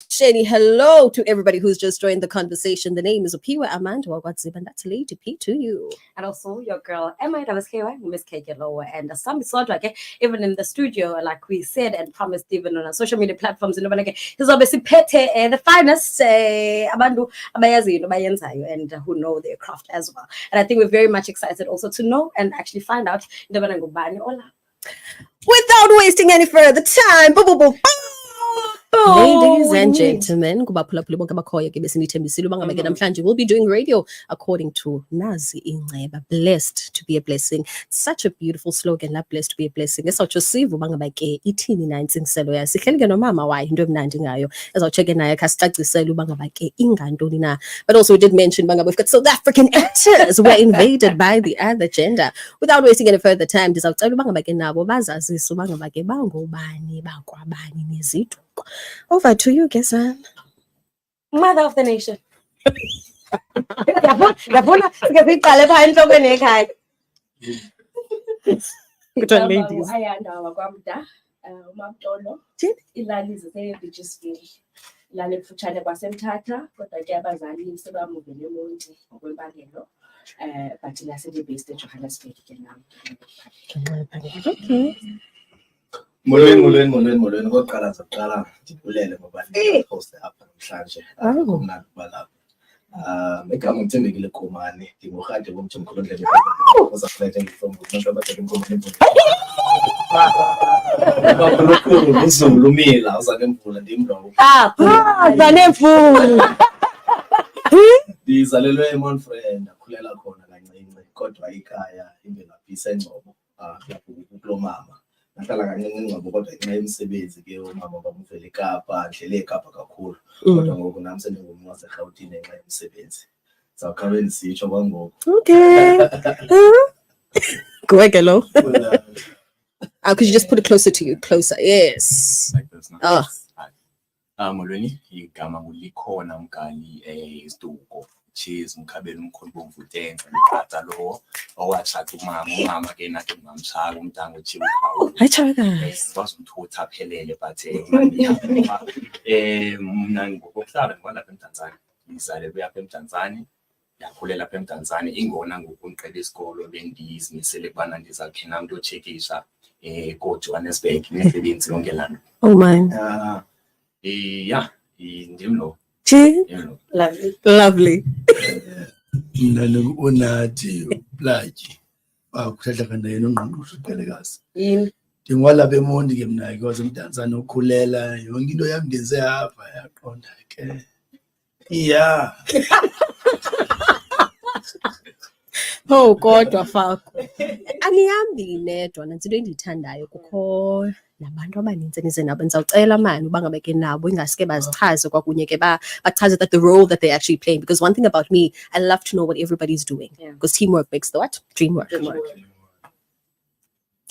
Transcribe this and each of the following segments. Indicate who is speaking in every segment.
Speaker 1: Hello to everybody who's just joined the conversation. The name is Opiwa Amanda Wagwatzib, and that's Lady P to you.
Speaker 2: And also your girl Emma, that was KY, Miss Lower, and some sort of even in the studio, like we said and promised, even on our social media platforms, and he's obviously the finest Abandu Abayazi and who know their craft as well. And I think we're very much excited also to know and actually find out
Speaker 1: without wasting any further time. Ladies and gentlemen, we'll be doing radio according to Nazi Ingeba. Blessed to be a blessing. Such a beautiful slogan, not blessed to be a blessing. But also we did mention we've got South African actors who were invaded by the other gender. Without wasting any further time, over to you, Gesan.
Speaker 2: Mother of the nation.
Speaker 3: Molweni kokuqala zokuqala ndibulele ngoba host apha namhlanje kumnandi balapha igama ngithembekile Komani ndingurhade womthi mkhulu ndlebe ozakuletha ngifombo abantu abadala inkomo bakhulu uzulu mila uzanemvula ndimlo
Speaker 1: zanemvula
Speaker 3: ndizalelwe eMontfrere ndakhulela khona kancinci kodwa ikhaya imvelaphi iseNgcobo lapho kulomama nahlala kancinci eNgcobo kodwa ngenxa yemisebenzi ke umama bamvele eKapa ndlele eKapa kakhulu kodwa ngoku nami sendingumntu waseRhawutini ngenxa yemisebenzi zawukhabe ndisitsho kwangoku
Speaker 1: okay Gwegelo. Could you just put it closer to you? Closer, yes.
Speaker 4: Like this now. Molweni igama LIKHONA MGALI isiduko cheese mkhabela umkhulu bomvu tenga ngiphatha lo owashaka umama ke nathi ngimamshaka umntango chiwe khawo
Speaker 1: Hayichaka.
Speaker 4: Sizomthutha aphelele but mina ngokuhlala ngolapha eMtanzania ngizale lapha eMtanzania yakhulela lapha eMtanzania ingona ngokungiqela isikolo bengizimisele kubana ndizakhe nami ntochekisha Johannesburg nesebenzi yonke lana.
Speaker 1: Oh man.
Speaker 4: Yeah, ndimlo.
Speaker 1: Lovely.
Speaker 5: Mina UNATHI PLATYI bakuthatha kana yena ongqongqoshe uqelekazi ndingwala bemondi ke mina because uMtanzania ukhulela yonke into yami ndenze apha yaqonda ke yeah.
Speaker 1: Oh kodwa FAKU anihambi nedwa nansi into endiyithandayo kukho nabantu abaninzi nize nabo ndizawucela mani uba ngabe ke nabo ingaske bazichaze kwakunye ke bachaze that the role that they actually playing, because one thing about me, I love to know what everybody's doing, because teamwork makes the what? Dream work. You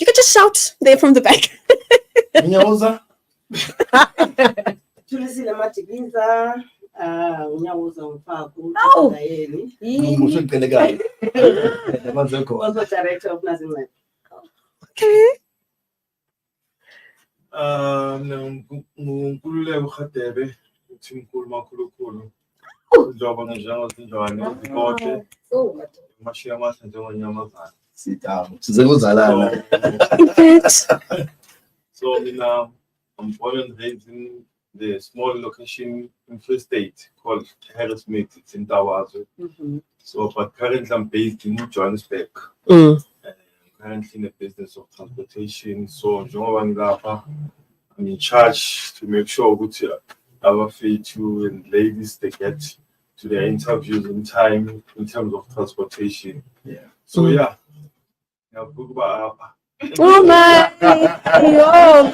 Speaker 1: could just shout there from the back.
Speaker 5: Nyawoza
Speaker 6: Tulisile matigiza unyawoza mfaku
Speaker 5: yeli ngumsho uqelekazi namazeko
Speaker 6: also director of nursing life.
Speaker 1: Okay.
Speaker 7: Ngululeko uGadebe uthi mkhulu makhulukhulu njengoba njengosinjwane uzikodle mashiya amasa njengonyamazana
Speaker 3: sitamo sizekuzalana.
Speaker 7: So mina I'm born and raised in the small location in Free State called Harrismith. It's in Tawazo. So but currently I'm based in Johannesburg. Currently in the business of transportation. So I'm in charge to make sure that our FAKU and ladies they get to their interviews in time in terms of transportation.
Speaker 3: Yeah.
Speaker 7: So yeah.
Speaker 1: Oh my! Yo!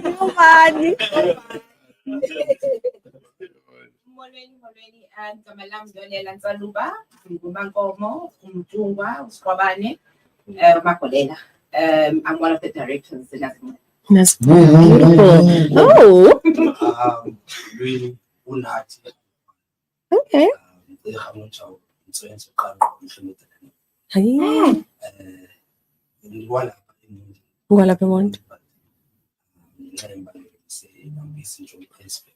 Speaker 1: Oh man!
Speaker 8: Molweni igama lami Dolela Ntsaluba nguMankomo umjungwa usiqwabane Magolela. I'm one of the directors in Nazimwe.
Speaker 1: That's beautiful. Oh!
Speaker 5: really UNATHI.
Speaker 1: Okay.
Speaker 5: ngibambisa nje uprinciple.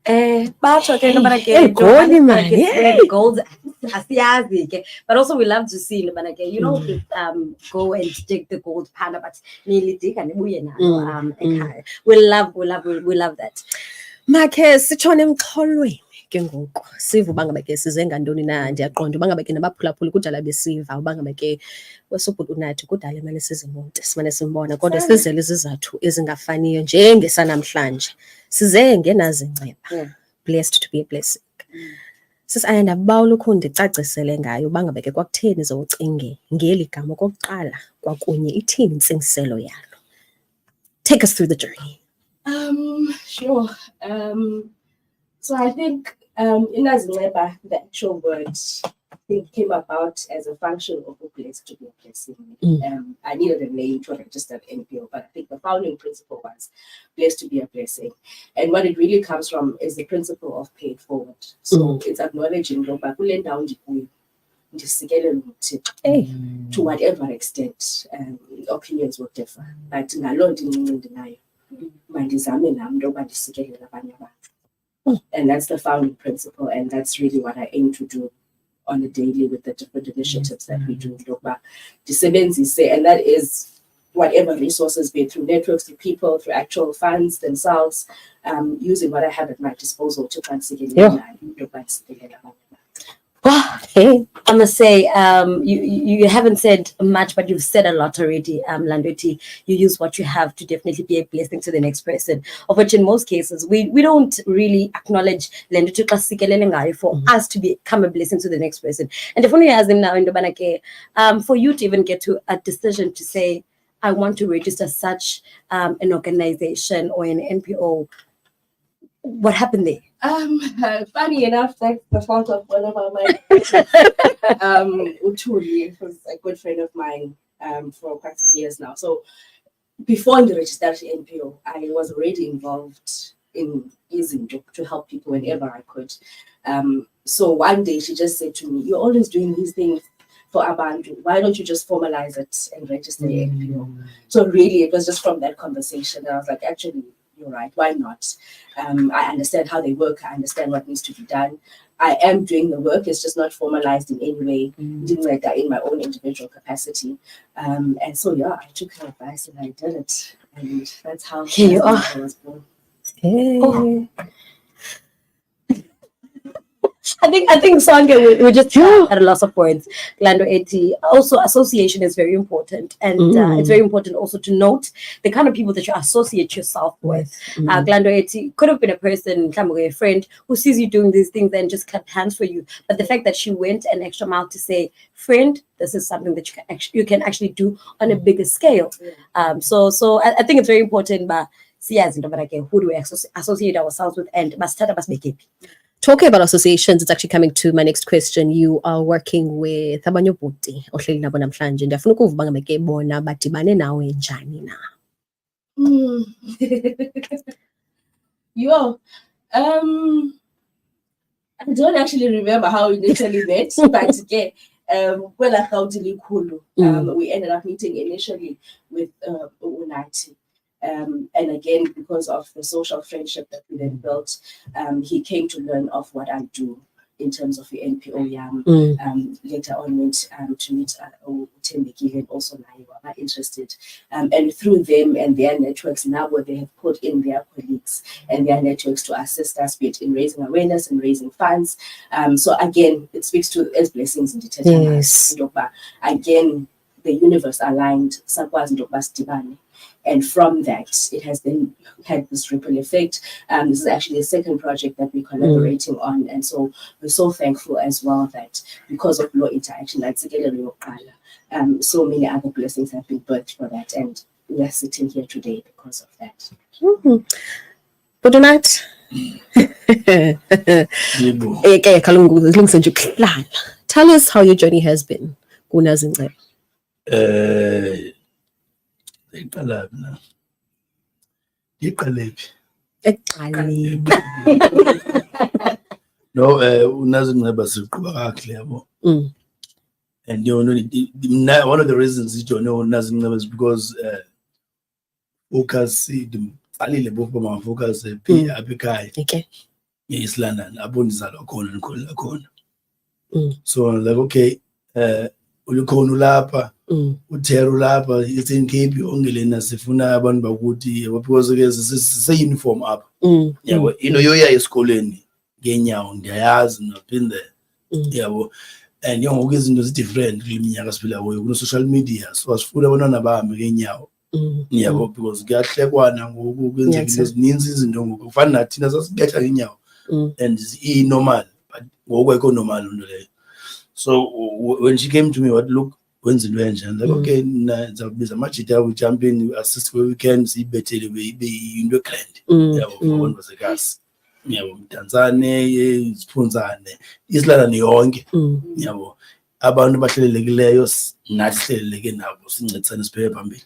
Speaker 2: Batsho ke into yobana ke
Speaker 1: Egoli, man,
Speaker 2: the goals asiyazi ke, but also we love to see into yobana ke, you know, go and dig the gold panda, but nilidika nibuye nalo ekhaya. We love that.
Speaker 1: Makhe sitshone emxholweni ke ngoku siva uba ngaba ke size ngantoni na, ndiyaqonda uba ngaba ke nabaphulaphuli kudala besiva uba ngaba ke wesubhuti unathi kudala imane sizimonte simane simbona, kodwa sizele izizathu ezingafaniyo njengesanamhlanje size ngenazi inceba. Blessed to be a blessing. Sisi ndabawula ukho ndicacisele ngayo uba ngaba ke kwakutheni ze ucinge ngeli gama okokuqala kwakunye ithini intsingiselo yalo. Take us through the journey.
Speaker 6: Sure. So I think UNATHI, the actual word, I think came about as a function of a place to be a blessing. I needed a name to register NPO, but I think the founding principle was place to be a blessing. And what it really comes from is the principle of pay it forward. So it's acknowledging to whatever extent opinions will differ. But and that's the founding principle, and that's really what I aim to do on a daily with the different initiatives that we do. And that is whatever resources, be it through networks, through people, through actual funds themselves, using what I have at my disposal to
Speaker 2: I must say, you haven't said much, but you've said a lot already, Landweti. You use what you have to definitely be a blessing to the next person, of which in most cases, we don't really acknowledge Landweti for us to become a blessing to the next person. And if only ask them now in the for you to even get to a decision to say, I want to register such an organization or an NPO, what happened there?
Speaker 6: Funny enough, that's the fault of one of our men. Utuli was a good friend of mine for quite some years now. So before the registration NPO, I was already involved in using to help people whenever I could. So one day she just said to me, "You're always doing these things for Abantu. Why don't you just formalize it and register the NPO?" So really, it was just from that conversation that I was like, actually, you're right, why not? I understand how they work, I understand what needs to be done. I am doing the work, it's just not formalized in any way, doing like that in my own individual capacity. And so yeah, I took her advice and I did it. And that's how I was born.
Speaker 2: Oh. I think Songe, we just at a loss of words. Glando 80. Also, association is very important, and it's very important also to note the kind of people that you associate yourself with. Glando 80 could have been a person, a friend who sees you doing these things and just clap hands for you. But the fact that she went an extra mile to say, "Friend, this is something that you can actually do on a bigger scale." So I think it's very important. But who do we associate ourselves with, and
Speaker 1: talking about associations, it's actually coming to my next question. You are working with abanye bhuti ohleli nabo namhlanje. Ndiyafuna ukuva uba ngeke bona badibane nawe njani na.
Speaker 6: I don't actually remember how we initially met, but we ended up meeting initially with UNATHI. And again, because of the social friendship that we then built, he came to learn of what I do in terms of the NPO YAM. Later on went to meet THEMBEKILE and also Naiwa are interested. And through them and their networks, now where they have put in their colleagues and their networks to assist us, be it in raising awareness and raising funds. So again, it speaks to as blessings in determination. Yes. Again, the universe aligned. And from that, it has then had this ripple effect. This is actually the second project that we're collaborating on. And so we're so thankful as well that because of law interaction, so many other blessings have been birthed for that. And we are sitting here today because of that.
Speaker 1: Good night. Tell us how your journey has been.
Speaker 5: No, UNATHI siqhuba kakuhle yabo. And you know, one of the reasons you don't know UNATHI is because focus qalile bofu bama-focus phi apha ekhaya
Speaker 1: Okay.
Speaker 5: e-East London apho ndizalwa khona ndikhulela khona.
Speaker 1: Mm.
Speaker 5: Like okay, ulikhona ulapha, uThero ulapha, Eastern Cape yonke lena sifuna abantu bakuthi because ke sise-uniform apha. Yabo into yoya esikoleni ngeenyawo ndiyayazi I've there. Yabo and ngoku izinto zi-different kule minyaka siphila kuyo kuno-social media so asifuni abantwana bahambe ngeenyawo. Yabo because kuyahlekwana ngoku kwenzeka into ezininzi izinto ngoku kufana nathina sasibetha ngeenyawo and i-normal but ngoku ayikho normal into leyo. So when she came to me, what look when's the range? And like okay, ndizawubiza amajita we-jumping assist kwe-weekend siyibethele into grand. Yabo for one basekhasi. Yabo mdantsane siphunzane isilala yonke. Yabo abantu abahlelelekileyo nathi sihleleleke nabo sincedisane sibheke phambili.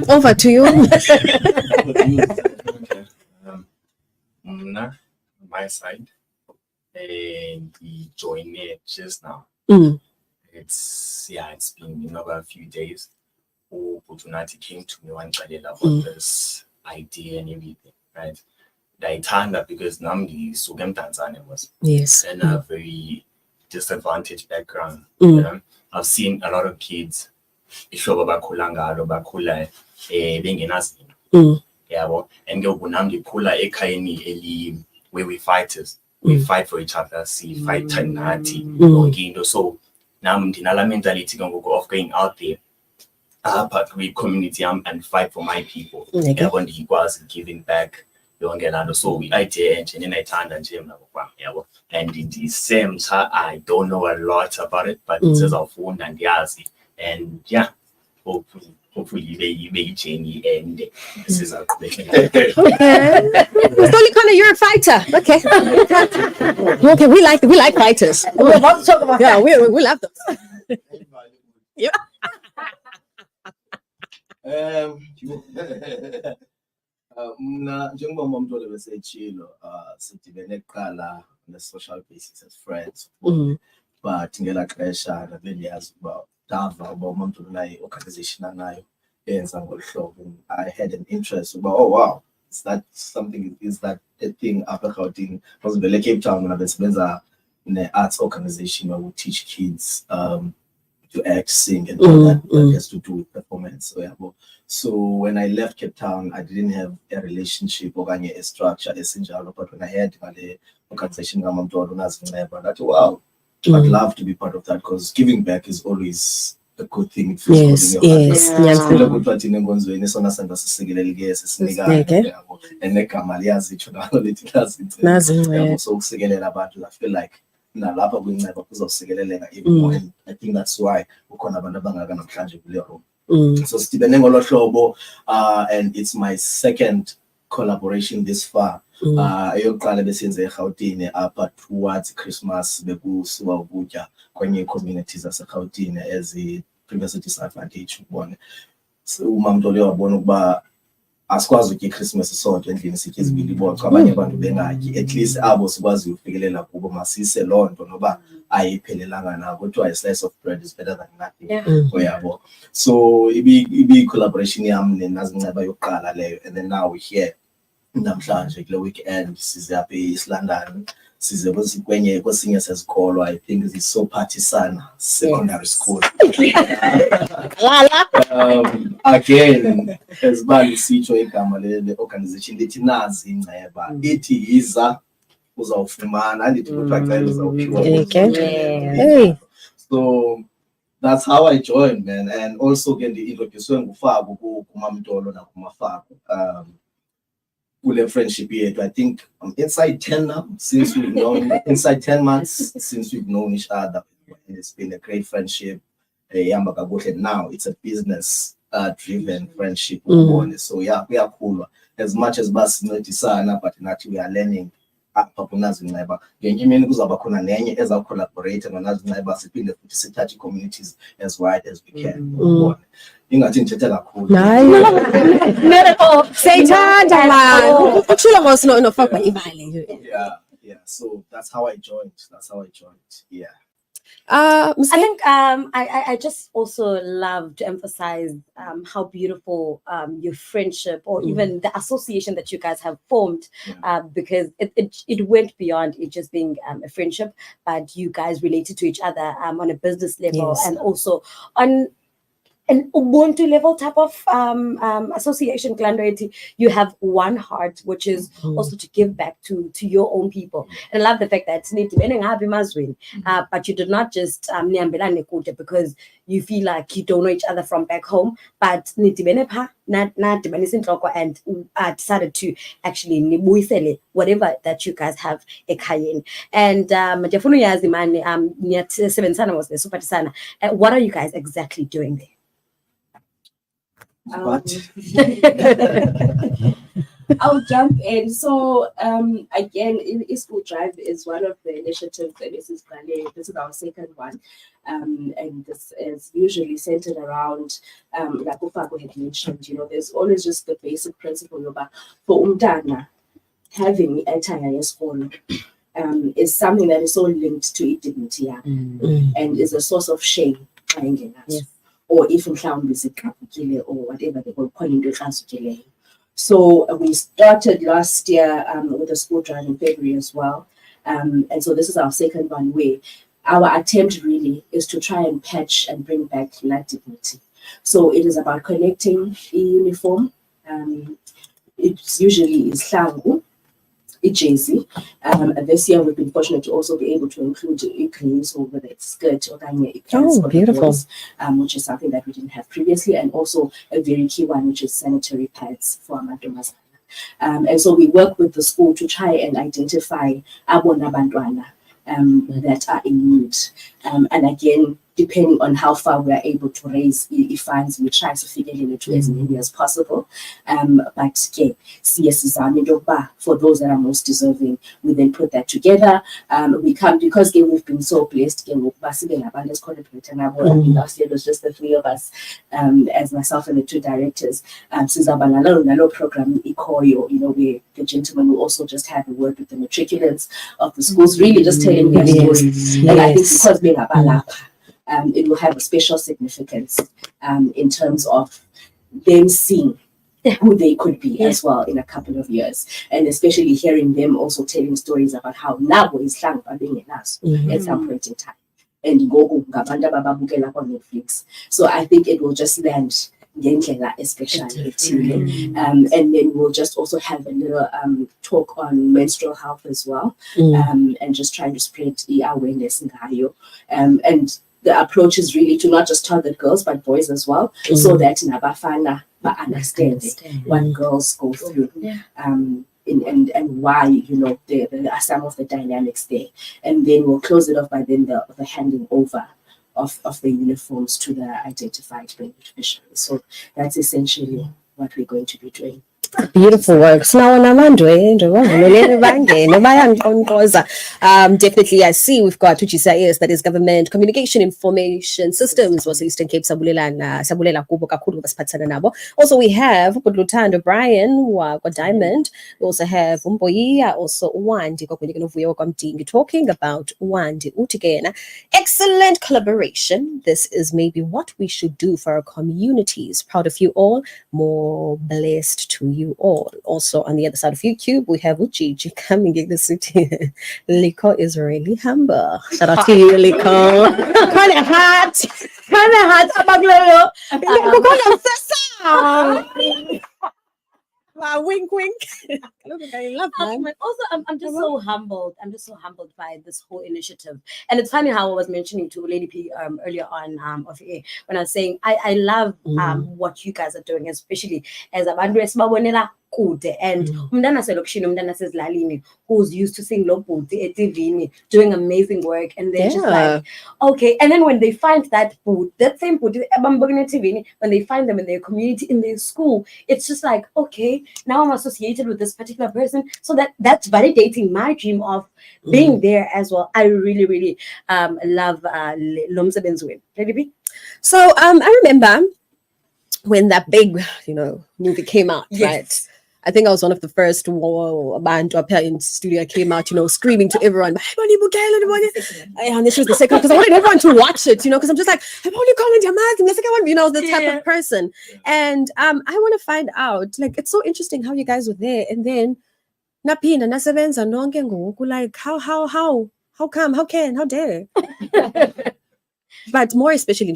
Speaker 1: Over to you.
Speaker 4: My side, and we joined it just now. It's been over a few days. UNATHI came to me one day about this idea and everything, right? Daithanda because Namdi Sugam Tanzania was in a very disadvantaged background. You know? I've seen a lot of kids being in us. And where we fighters. We fight for each other, fight Tanati, so now the mentality of going out there, but we community and fight for my people. When he was giving back, so we idea and I turned and Jim and in the same time I don't know a lot about it, but it says our phone and Yazi and yeah, hopefully they may change and this is our question.
Speaker 1: Okay. So LIKHONA, you're a fighter. Okay. Okay, we like fighters.
Speaker 2: We're about to talk about
Speaker 1: yeah, we love them. Yeah.
Speaker 3: Mna njengoba umuntu besechilo sidibene kuqala ne-social basis as friends but ngela xesha bendiyazi uba dava uba umuntu naye organization anayo yenza ngolu hlobo. I had an interest uba oh wow, is that a thing apha eGauteng because vele Cape Town mna besebenza ne-arts organization where we teach kids to act, sing, and all that has to do with performance. So when I left Cape Town, I didn't have a relationship or a structure, but when I had the organization, that wow, I'd love to be part of that because giving back is always a good thing. It feels good in your heart. So I feel like nalapha kwinceba kuzosekeleleka even more, and I think that's why ukhona abantu abangaka namhlanje kule room. So sidibene ngolo hlobo and it's my second collaboration this far. Eyokuqala besenze eGauteng apha towards Christmas bekusiwa ukutya kwenye communities zaseGauteng as a previously disadvantaged ubone. So umamntu leyo wabona ukuba asikwazi ukutya iChristmas sodwa endlini sitye izibili bodwa abanye abantu bengatyi, at least abo sikwazi ukufikelela kubo masise loo nto noba ayiphelelanga nabo kuthiwa a-slice of bread is better than nothing. Uyabo, so ibi collaboration yam nenazinceba yokuqala leyo, and then now we're here namhlanje kule weekend size apha e-East London size kwesinye sesikolo. I think it's so partisana secondary school. Again, as bali sitsho igama le organization lithi nazi inceba ithi yiza uzawufumana andithi kuthiwa xa uzawuphiwa. So that's how I joined, man. And also ke ndi-introduced nguFAKU kumamtolo nakumaFAKU kule friendship yethu. I think I'm inside 10 now, since we've known inside 10 months since we've known each other. It's been a great friendship. Now it's a business driven friendship. So yeah, we are cool. As much as bas notisana, but naturally we are learning collaborate and communities as wide as we can. Yeah, so that's how I joined. Yeah.
Speaker 2: I think I just also love to emphasize how beautiful your friendship or even the association that you guys have formed, because it went beyond it just being a friendship, but you guys related to each other on a business level and also on an Ubuntu level type of association. Glandoity, you have one heart, which is also to give back to your own people. And I love the fact that but you did not just because you feel like you don't know each other from back home, but and decided to actually whatever that you guys have ekhayeni. And what are you guys exactly doing there?
Speaker 6: I'll jump in. So again, School Drive is one of the initiatives that Mrs. Gale, this is our second one. And this is usually centered around, like FAKU had mentioned, there's always just the basic principle about for umntana, having entire school is something that is so linked to dignity and is a source of shame. Or if or whatever they will point to. So we started last year with a school drive in February as well. And so this is our second one where our attempt really is to try and patch and bring back that dignity. So it is about connecting a uniform. It usually is hlangu, jersey. This year we've been fortunate to also be able to include greens over the skirt or pants for beautiful. The boys, which is something that we didn't have previously, and also a very key one, which is sanitary pads for Amadumazana. And so we work with the school to try and identify abona bantwana that are in need. And again, depending on how far we are able to raise funds, we try to figure it as many as possible. But for those that are most deserving, we then put that together. We come because we've been so blessed. Last year it was just the three of us, as myself and the two directors. Program where the gentleman will also just have a word with the matriculants of the schools, really just telling their stories. And I think because being a it will have a special significance in terms of them seeing who they could be as well in a couple of years, and especially hearing them also telling stories about how Nabo is being in us at some point in time, and go on Netflix. So I think it will just land especially and then we'll just also have a little talk on menstrual health as well, and just trying to spread the awareness and the approach is really to not just target girls but boys as well, so that Nabafana understand what girls go through, and why there are some of the dynamics there, and then we'll close it off by then the handing over of the uniforms to the identified beneficiaries. So that's essentially what we're going to be doing.
Speaker 1: Beautiful works. Now, definitely, I see we've got UGCIS, that is Government Communication Information Systems, was Eastern Cape Sabulela Kubo Kakulu Paspatsana Nabo. Also, we have Lutando Brian, Diamond. We also have Umboyi, also Wandi Kokunikanovuyo talking about Wandi Utigena. Excellent collaboration. This is maybe what we should do for our communities. Proud of you all. More blessed to you all. Also on the other side of YouTube, we have Uchiji coming in the city. Liko is really humble. Shout out to you, Liko. Kind of hot. Wink, wink. I love that.
Speaker 2: Also, I'm just so humbled. I'm just so humbled by this whole initiative. And it's funny how I was mentioning to Lady P earlier on of air, when I was saying I love what you guys are doing, especially as a and umntana selokishini, umntana sezilalini, who's used to seeing lo bhuti eTVini doing amazing work, and they're just like, okay. And then when they find that same bhuti abambukini eTVini, when they find them in their community, in their school, it's just like, okay, now I'm associated with this particular person, so that's validating my dream of being there as well. I really, really love Lomsebenzi.
Speaker 1: So I remember when that big movie came out, right? I think I was one of the first band up here in studio. I came out, screaming to everyone, and she was the second because I wanted everyone to watch it, because I'm just like, I'm only calling your mouth, and the second one, I was the type of person. And I want to find out, like, it's so interesting how you guys were there, and then napinda nasebenza nonke ngoku, like how come, how dare? But more especially,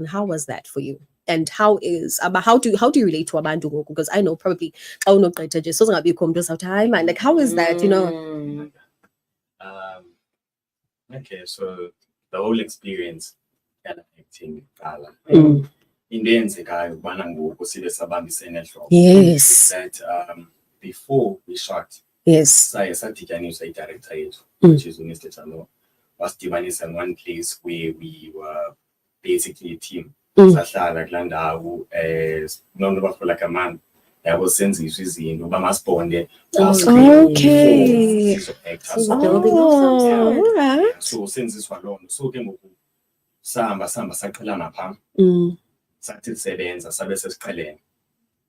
Speaker 1: how was that for you? And how do you relate to abantu ngoku? Because I know probably like how is that,
Speaker 4: Okay, so the whole experience kind of acting in the end,
Speaker 1: yes,
Speaker 4: that before we shot,
Speaker 1: yes,
Speaker 4: I started a new director, which is Mr. Chano, was divided in one place where we were basically a team. Like a man. I was sensing in Obama spawned.
Speaker 1: Okay.
Speaker 4: So since this one long, so came Samba Sakalana Pam. Started sevenza, services Kalen.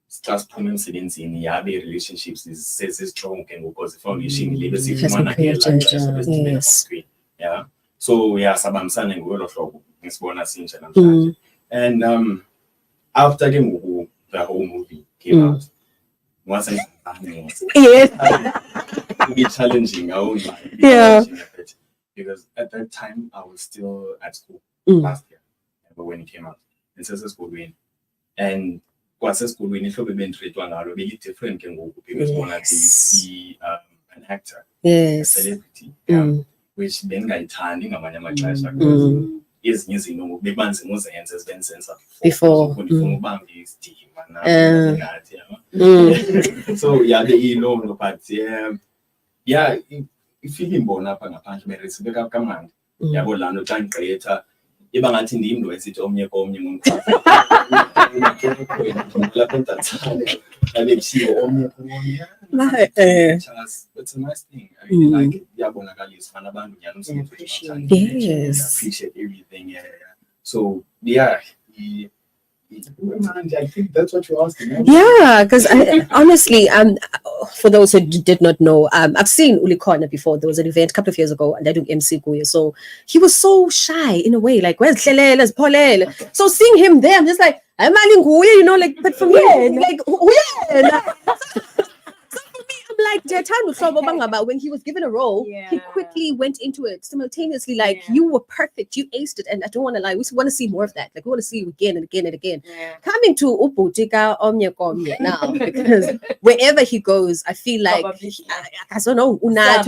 Speaker 4: Starts pulling students in Yabe relationships is strong and because the foundation labels if yeah. So yeah, Sabam San and World of Log is born as in and after the whole movie came out, wasn't be challenging our own life.
Speaker 1: Yeah.
Speaker 4: Because at that time I was still at school last year, but when it came out, it's a school win. And what's a school win? If you've been treated one hour, be different can go because one to see an actor, a celebrity, which then got turning a man is using big bands and has been since
Speaker 1: before.
Speaker 4: So yeah, the loan, but yeah, if you been born up and a punch, but it's a big up command. Yeah, but land of time creator. Even at in the Indo, it's omnia. It's a nice thing. I really like it. Yes. Appreciate everything. Yeah. So yeah, I think that's what you're asking.
Speaker 1: Yeah, because honestly, for those who did not know, I've seen LIKHONA before. There was an event a couple of years ago, and I do MC Kuya. So he was so shy in a way, like where's Polele? So seeing him there, I'm just like, I'm like, but for me, like, like when he was given a role, he quickly went into it simultaneously. Like you were perfect, you aced it, and I don't want to lie, we want to see more of that. Like we want to see you again and again and again. Coming to Ubutika Omnye now, because wherever he goes, I feel like I don't know. Now,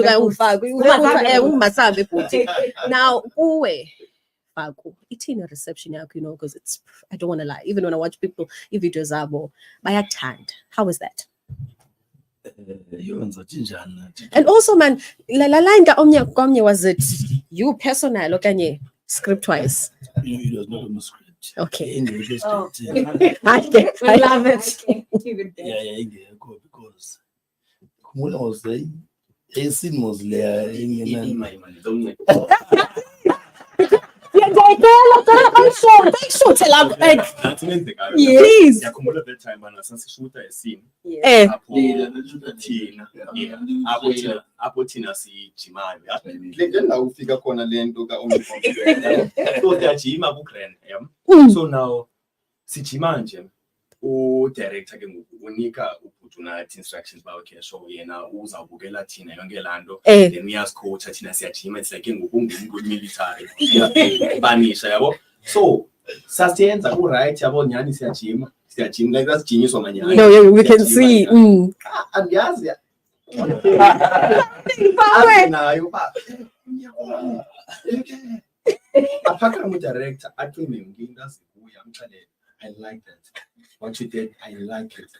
Speaker 1: FAKU, it's in a reception, because it's, I don't want to lie. Even when I watch people in videos, how is that? And also, man, la line that omnye was it you personal or script wise?
Speaker 5: It was not on the script.
Speaker 1: Okay.
Speaker 5: English script.
Speaker 2: I love it.
Speaker 5: Yeah, because Kumula was there. A scene was there.
Speaker 1: Please.
Speaker 4: That time when I shoot a scene. Apotina si Chimai. Figure corner land so now si Chimanje o director unika uputuna instructions ba okay so yena uzabukela thina yonke lando then we ask coach thina siyajima it's like good military banisha yabo so sasiyenza ku right yabo nyani siyajima like that's genius on manyani.
Speaker 1: No, we can see
Speaker 4: andiyazi nayo ba apaka mu director athini ngingazi kuya amxale I like that. What you did, I like it.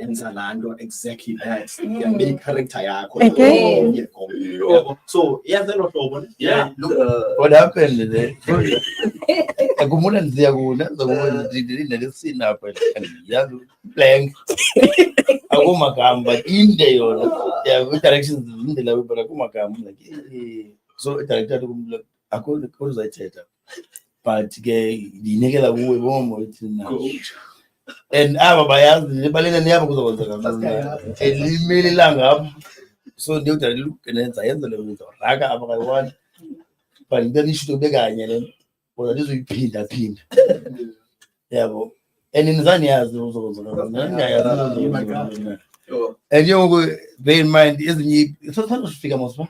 Speaker 4: Enzalando, exactly that. Yeah, main character. So, yeah, they're not over. Yeah, look.
Speaker 5: What happened there? I go more than the one didn't see now, but playing. I go Macam, but in the yeah, directions in the level, but I go Macam like so. Director, I go the course I said. But the negative way warm with now. And aba bayazi balena niyabo kuzokwenzeka elimini langa so ndiyokuthi ndilukenenza yenze le nto raka apha kayi-1 but then isho into bekanye le ngoba ndizoyiphinda phinda yabo and nizaniyazi uzokwenzeka and you know, bear in mind ezinye sothanda ufika mosba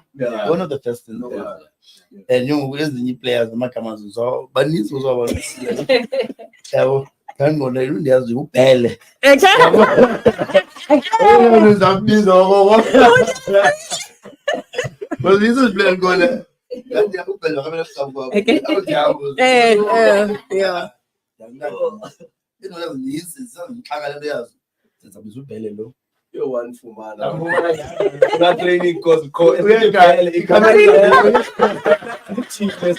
Speaker 5: one of the first things and you know ezinye players amagama zo baninzi uzoba yabo ngibona ndiyazi ubhele ngizambiza ngoba basizo plan khona kanti ubhele kamela siqhamuka
Speaker 1: yeah
Speaker 5: ino yazi ngixaka lento yazi senzabiza ubhele lo
Speaker 3: You're one for man. That training course.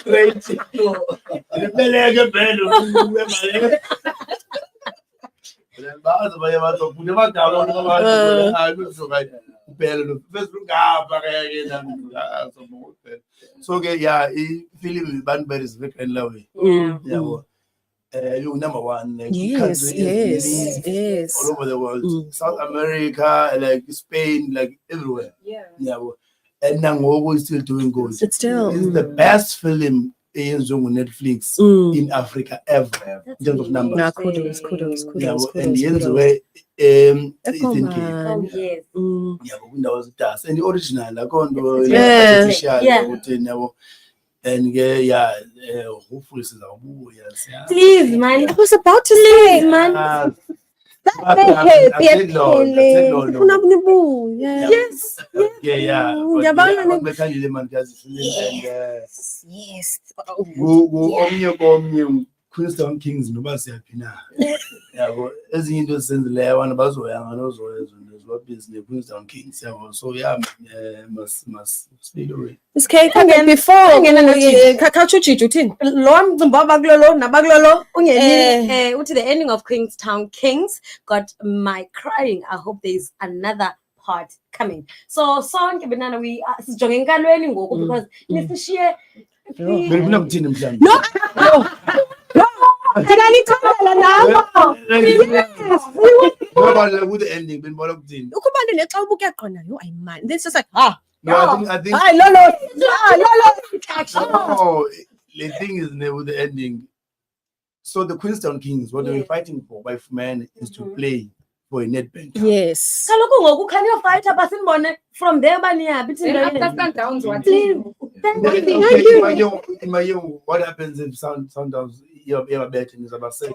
Speaker 3: Straight.
Speaker 5: So yeah, film Banbury is very lovely. Yeah. You number one, like
Speaker 1: yes
Speaker 5: all over the world, South America, like Spain, like everywhere. Yeah. And now we're still doing good.
Speaker 1: It's still
Speaker 5: It's the best film in Netflix in Africa ever. In terms of numbers.
Speaker 1: Yeah, kudos.
Speaker 5: And the end way, Ethan
Speaker 2: Oh, yes.
Speaker 5: Yeah, but that was das. And the original, like on the and hopefully it's yes.
Speaker 2: Please, man.
Speaker 1: I was about to say, man. Yes.
Speaker 5: Queenstown Kings noba siyaphi na yabo ezinye into ezenzileyo abantu bazoyanga nozoyezo business Queenstown Kings yabo so yeah must speed away
Speaker 1: This cake before kachuchi uthini
Speaker 2: lo mzimba bakulolo nabakulolo ungeni uthi the ending of Queenstown Kings got my crying. I hope there's another part coming. So sonke benana we sijonge enkalweni ngoku because nisishiye
Speaker 5: benifuna ukuthini mhlawumbe with the ending benibona ukuthini
Speaker 1: ukubani nexa ubuke qona yo ayimani then just like
Speaker 5: no, I think
Speaker 1: hayi lolo
Speaker 5: the thing is with the ending. So the Queenstown Kings, what they were fighting for by man is to play for a net bank.
Speaker 1: yes
Speaker 2: kaloku ngoku can you fight up asimbone from there baniya bithi
Speaker 8: Sundowns, what?
Speaker 2: please
Speaker 5: Thank you. What happens if Sundowns you're betting is about say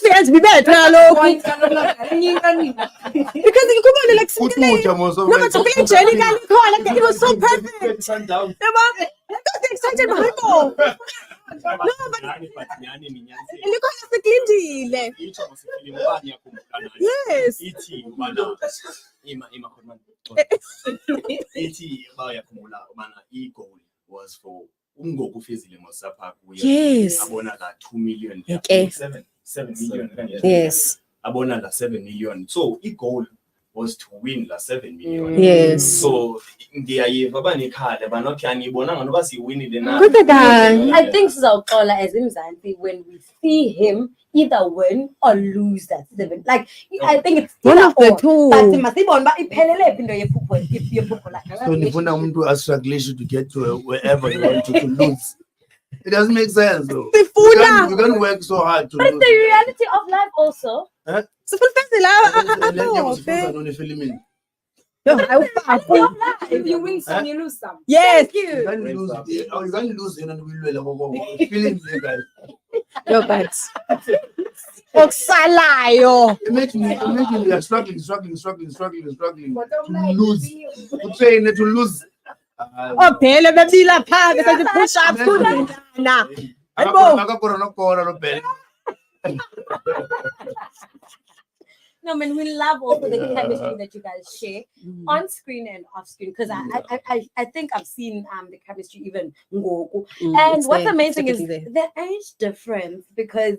Speaker 1: yes be better kaloku
Speaker 8: Points kaloku.
Speaker 1: because ukubani like
Speaker 5: Utmucha
Speaker 1: no but okay Jenny khona it was so perfect
Speaker 5: Sundowns.
Speaker 1: yaba I'm excited behind no but likhona siklindile yes
Speaker 4: ithi ubana ithi bayakhumbula ubana i-goal was for ungoku fezile mosapha
Speaker 1: Yes.
Speaker 4: abona ka 2 million
Speaker 1: Okay.
Speaker 4: 7 million
Speaker 1: yes
Speaker 4: abona la 7 million so i-goal was to win la 7 million
Speaker 1: yes
Speaker 4: so ngiyayiva banekhale banothi anibonanga noba siwinile na
Speaker 1: good guy
Speaker 2: I think sizawuxola as imzansi when we see him either win or lose that 7 like I think it's
Speaker 1: one of the
Speaker 2: either or.
Speaker 1: two
Speaker 2: But masibone ba iphelele phi into yephupho lakhe
Speaker 5: So nifuna umuntu astruggle to get to wherever you want to lose. It doesn't make sense though.
Speaker 1: sifuna
Speaker 5: You can't work so hard to
Speaker 2: but it's
Speaker 5: lose.
Speaker 2: the reality of life also.
Speaker 1: sifuna fezela yo
Speaker 8: If you win some, you lose some.
Speaker 1: yes
Speaker 5: You can't lose. You can't lose and we feelings guys.
Speaker 1: yo but okusalayo
Speaker 5: Imagine you are struggling
Speaker 8: Bottom
Speaker 5: to
Speaker 8: line,
Speaker 5: lose.
Speaker 8: you-
Speaker 5: To train to lose.
Speaker 1: ophele bebila phansi bethi push up kunana
Speaker 2: No, man, we love also the chemistry that you guys share on screen and off screen because I think I've seen the chemistry even ngoku. And what's amazing is the age difference because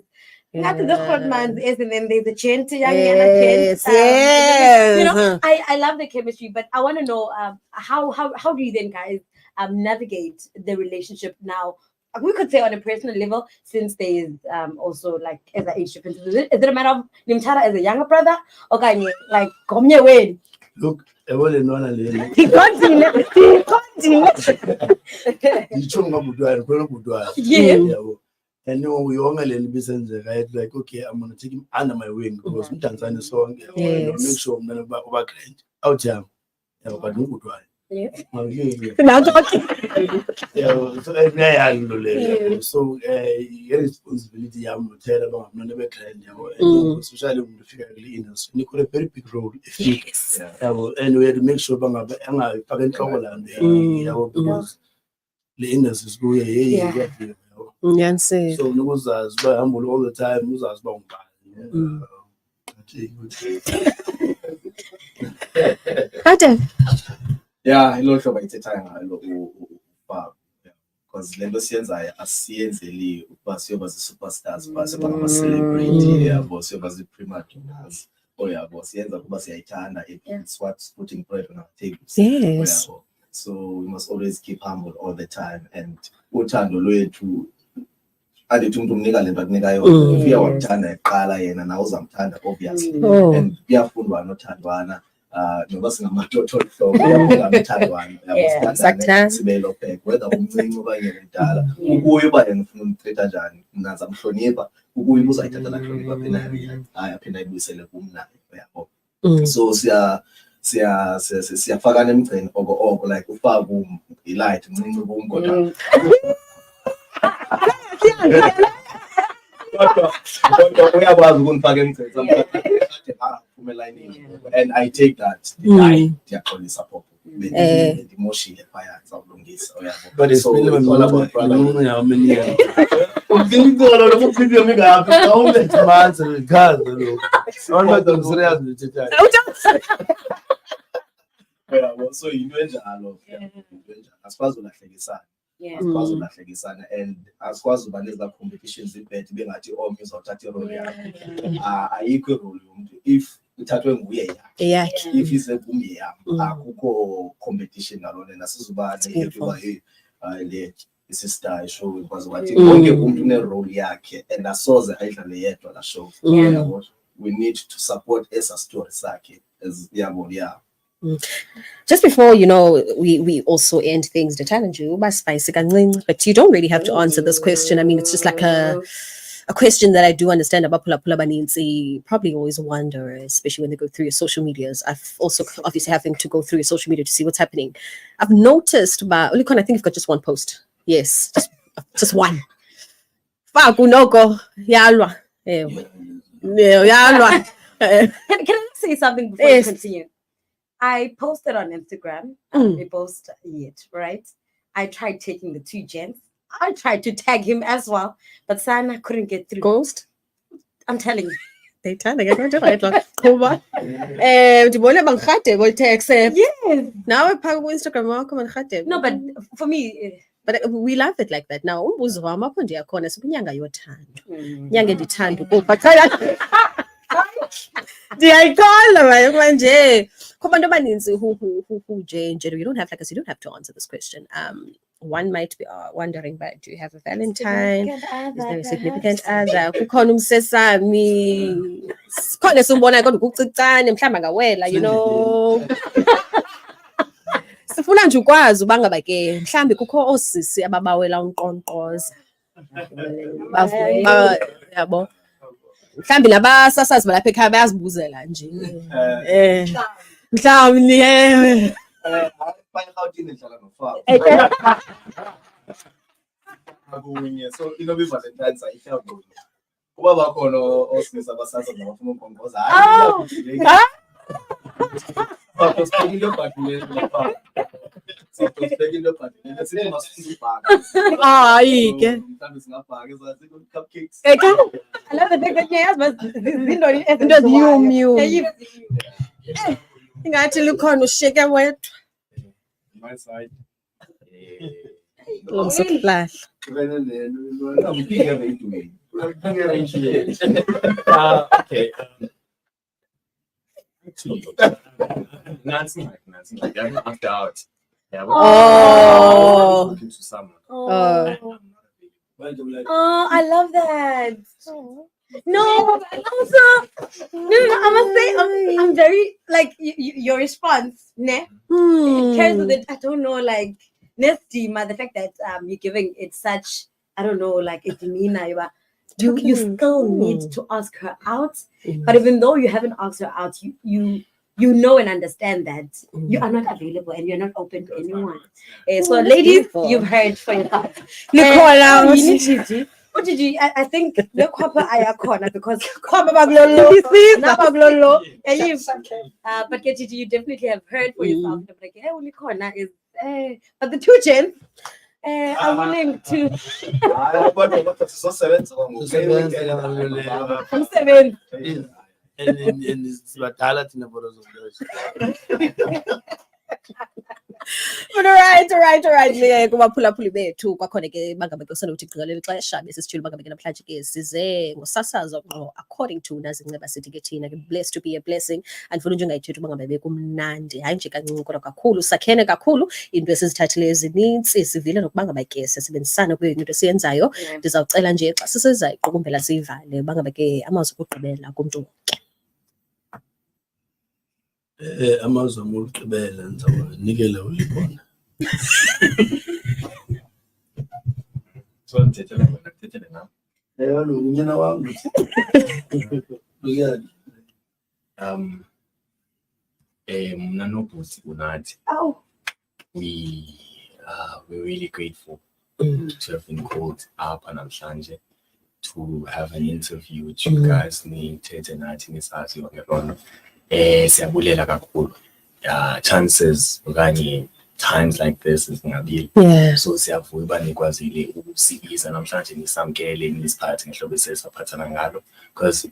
Speaker 2: not the hot man is and then there's a gent, young
Speaker 1: yes
Speaker 2: you know,
Speaker 1: yes
Speaker 2: I love the chemistry, but I want to know how do you then guys navigate the relationship now we could say on a personal level, since there is also like as an age difference, is it a matter of Nimtara as a younger brother, or can you like come your way?
Speaker 5: Look, I want to know a little. And we only in business, right? Like, okay, I'm gonna take him under my wing because Tanzania song, make sure I'm not over out here. But no good one. So your responsibility I'm not terrible, I'm not a client, especially when you figure in us. You could a very big role and we had to make sure I'm trouble and because the industry is going so knows us by humble all the time, knows us long
Speaker 3: Yeah, I know about it time I love because Lendo Sienza Asienzeli was the superstars, was a celebrity, was the prima donnas. Oh yeah, was Sienza was Itana, it's what's putting bread on our tables.
Speaker 1: Yes.
Speaker 3: So we must always keep humble all the time and utando loye to athi umuntu umnika lento akunika yona if uyawamthanda eqala yena nawe uzamthanda obviously and kuyafundwa nothandwana ngoba singamadoda olhlobo uyamthandwana yabo sibelo back whether umncinci okanye umdala ukuye uba yena ufuna umtreata njani mnaza mhlonipha ukuye uzayithatha la hlonipha phela hayi aphinda ayibuyisele kumnayo yabo so siyafakana emgceni oko like uFAKU ilight mncinci kumkodwa uyakwazi ukunifaka emgceni and I take that ndiyaxolisa phofu ndimoshile phaya zawulungisa
Speaker 5: but it's all about brother how many years ngicela lokuphinde ngingaphi awube manzi ngikaze lo awunathi serious nithethayo
Speaker 3: so into enjalo asikwazi ulahlekisana asikwazi ulahlekisana and asikwazi uba neza competitions ibet bengathi omnye uzawuthatha irole yakhe ayikho irole yomuntu if uthathwe nguye yakhe if isebumi yami akukho competition nalona nasizuba nekuba le isister show because wathi wonke umuntu une role yakhe and asoze ayidlale yedwa la show we need to support esa story sakhe as yabo
Speaker 1: Just before, we also end things, the challenge you, but you don't really have to answer this question. I mean, it's just like a question that I do understand about Pula Baninzi. Probably always wonder, especially when they go through your social medias. I've also obviously having to go through your social media to see what's happening. I've noticed, but LIKHONA, I think you've got just one post. Yes, just one. FAKU noko yalwa. Yalwa.
Speaker 2: Can I say something before you continue? I posted on Instagram. We post yet, right? I tried taking the two gents. I tried to tag him as well, but Sana couldn't get through.
Speaker 1: Ghost?
Speaker 2: I'm telling you.
Speaker 1: They telling I don't do it like Kuba. Yes. Now I post Instagram.
Speaker 2: No, but for me.
Speaker 1: But we love it like that. Now, umbuzo mapondi yakona sukunyanga yothando. Nyanga ndithanda ukuphatha. Ndiyayikholwa manje. Kubantu abaninzi who you don't have you don't have to answer this question. One might be wondering, but do you have a Valentine? Is there a significant other? Kukhona umsesami. Khona simbona kodwa ukucicane mhlamba ngawela, Sifuna nje ukwazi uba ngaba ke mhlambi kukho osisi ababawela unqonqoza. Yabo. Mhlambi nabasasazi balapha ekhaya bayazibuzela nje. Mhlawumbi
Speaker 3: so inobe Valentine's ayihlalwe kuba bakhona osisa abasasazi nabafuna unqonqoza cupcakes.
Speaker 2: I love the fact that
Speaker 1: ingathi LIKHONA ushiyeke wedwa.
Speaker 4: My side.
Speaker 1: Lomsokulahla.
Speaker 4: Okay. Actually, Nancy, I'm after out. Yeah,
Speaker 1: Oh.
Speaker 4: to someone.
Speaker 1: Oh.
Speaker 4: I'm not a big
Speaker 2: Oh, I love that. No, and also, no, I must say, I'm very, like, your response, ne? It carries with it, I don't know, like, Nestima, the fact that you're giving it such, I don't know, like, a demeanor, you still need to ask her out. But even though you haven't asked her out, you know and understand that you are not available and you're not open to anyone. So, ladies, you've heard for yourself. LIKHONA, what did you? I think the copper I corner because copper baglolo. But Ketiti, you definitely have heard for yourself. Like, LIKHONA is, but the two gents are willing to. I'm 7.
Speaker 5: And it's badala thina boros of
Speaker 1: But alright kubaphulaphuli bethu kwakhona ke bangabe kusanda ukuthi gqikelele ixesha besisithule bangabe ke namhlanje ke size ngosasazo ngqo according to nazinceba sithi ke thina ke blessed to be a blessing andifuna nje ungayithetha bangabe bekumnandi hayi nje kancinci kodwa kakhulu sakhene kakhulu into esizithathile ezininzi sivile nokubanga ke sisebenzisana kuyo into esiyenzayo ndizawucela nje xa siseza iqukumbela sivale bangabe ke amazwi okugqibela kumuntu wonke
Speaker 5: amazwi omugqibela ndizawunikela uLikhona
Speaker 3: So ngithethela wena ngithethele nami.
Speaker 5: lo unyana wami lokuyani
Speaker 4: Mna nobhuti unathi. We're really grateful to have been called up namhlanje to have an interview with you guys. Nithethe nathi nisazi yonke lona. Siyabulela kakhulu. Chances okanye times like this is ngabili. So siyavuya uba nikwazile ukusibiza namhlanje nisamkele nisiphathe ngehlobo esesaphathana ngalo because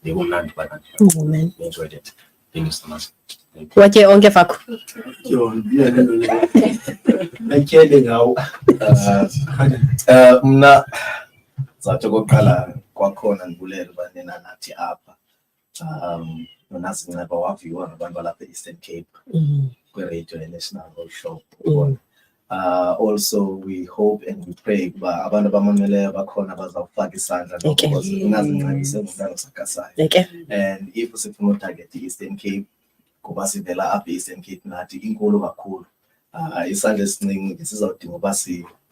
Speaker 4: bekumnandi bana. Enjoyed it. Thank you so much.
Speaker 1: Watye onke FAKU
Speaker 5: natyele ngawo
Speaker 3: Mna zathi kokuqala kwakhona ndibulela uba nina nathi apha. Nonazinceba waviwa ngabantu balapha e-Eastern Cape kwi-radio national show. Also we hope and we pray uba abantu abamameleyo bakhona bazawufaka isandla because unazinceba isengumntana osakasayo. And if sifuna utarget i-Eastern Cape kuba sivela apha e-Eastern Cape nathi inkulu kakhulu. Isandla esincinci sizawudinga uba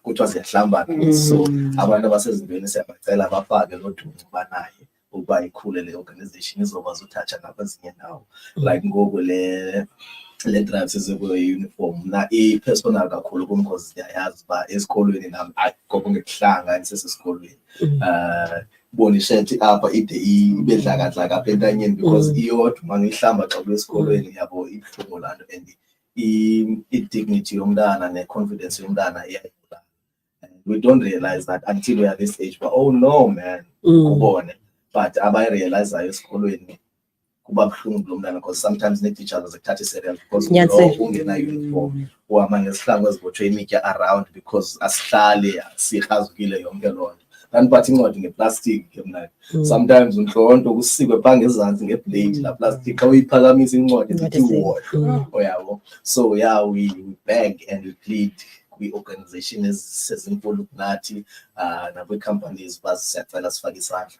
Speaker 3: kuthiwa siyahlambana. So abantu abasezintweni siyabacela bafake lo dumo banaye ukuba ikhule le organization izokwazi uthatha nakwezinye ndawo. Like ngoku le drive size-uniform na i-personal kakhulu kum because ndiyayazi uba esikolweni nami koko ngekuhlanga ndisesesikolweni. Bona ishethi apha ide ibe dlakadlaka apha entanyeni because iyodwa uma ngiyihlamba xa esikolweni yabo ibuhlungu laa nto and i-dignity yomntana ne-confidence yomntana iyayibulala. We don't realize that until we are this age, but oh no man, kubone. But abayirealizayo esikolweni kuba buhlungu lo mntana because sometimes ne-teachers zikuthatha serious because ungena-uniform uhamba ngesihlangu ezibotshwe imitya around because asihlali sirhazukile yonke loo nto. Ndandiphatha incwadi ngeplastic ke mna. Sometimes untlonto kusikwe phaa ngezantsi ngeblade la plastic xa uyiphakamisa incwadi ndithi uwohlo uyabo. So we beg and we plead kwi-organization ezisezinkulu kunathi nakwi-companies siyacela sifake isandla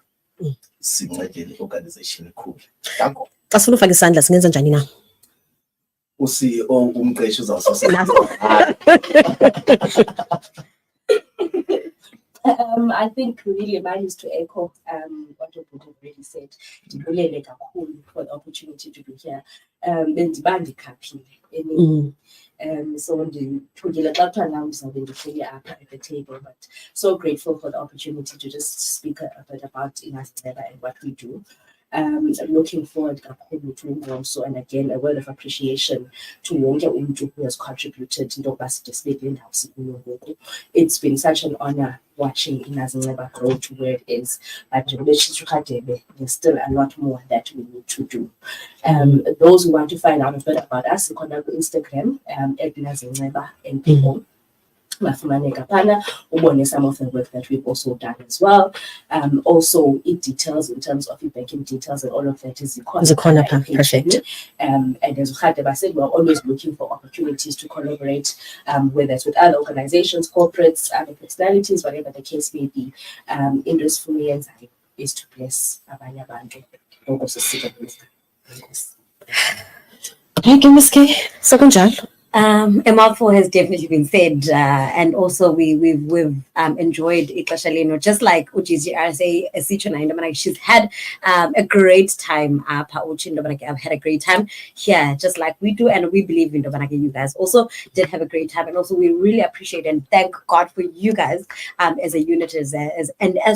Speaker 3: sincedele i-organization ikhule. Danko.
Speaker 1: Xa sifuna ufaka isandla singenza njani na?
Speaker 3: Umqeshi uzawusosebenza.
Speaker 6: I think really mine is to echo what your book already said. Ndibulele kakhulu for the opportunity to be here. Bendibandikhaphile. So ndithungile xa kuthiwa nam ndizawube ndihleli apha at the table, but so grateful for the opportunity to just speak a bit about UNATHI and what we do. I'm looking forward to also, and again, a word of appreciation to wonke umntu who has contributed to the house. It's been such an honor watching UNATHI grow to where it is. But there's still a lot more that we need to do. Those who want to find out a bit about us, you can go on Instagram at UNATHI and people. Bafumaneka phana, ubone some of the work that we've also done as well. Also, it details in terms of banking details and all of that is
Speaker 1: Zikhona pha, perfect.
Speaker 6: And as Ukhateba said, we're always looking for opportunities to collaborate, whether it's with other organizations, corporates, other personalities, whatever the case may be. Interest for me is to bless abanye abantu.
Speaker 1: Thank you, Ms. K. So kunjalo.
Speaker 2: A mouthful has definitely been said, and also we've enjoyed it, just like Uchizi she's had a great time. I've had a great time here, just like we do, and we believe in you guys also did have a great time, and also we really appreciate and thank God for you guys as a unit, as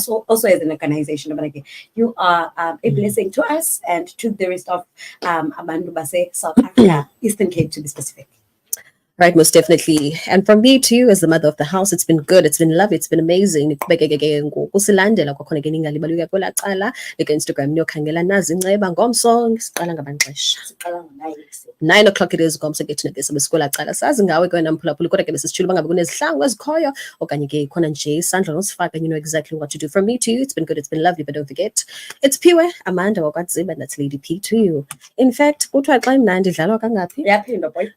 Speaker 2: also as an organization. You are a blessing to us and to the rest of South Africa, Eastern Cape to be specific.
Speaker 1: Right, most definitely. And from me to you as the mother of the house, it's been good, it's been lovely, it's been amazing. Kusilandela kwakhona ke ningalibalika kwela cala Instagram niyokhangela nazi inceba ngomso siqala ngabanxesha 9 o'clock it is ngomso ke thina ke sebesikole cala sazi ngawe kwena mphulaphula kodwa ke besisitshilo bangabe kunezihlangu ezikhoyo okanye ke khona nje isandla nosifaka, you know exactly what to do. From me to you, it's been good, it's been lovely, but don't forget it's Piwe Amanda wakwaZimba, and that's Lady P to you. In fact kuthiwa xa imnandi idlalwa kangaphi?
Speaker 2: Yaphinda boy.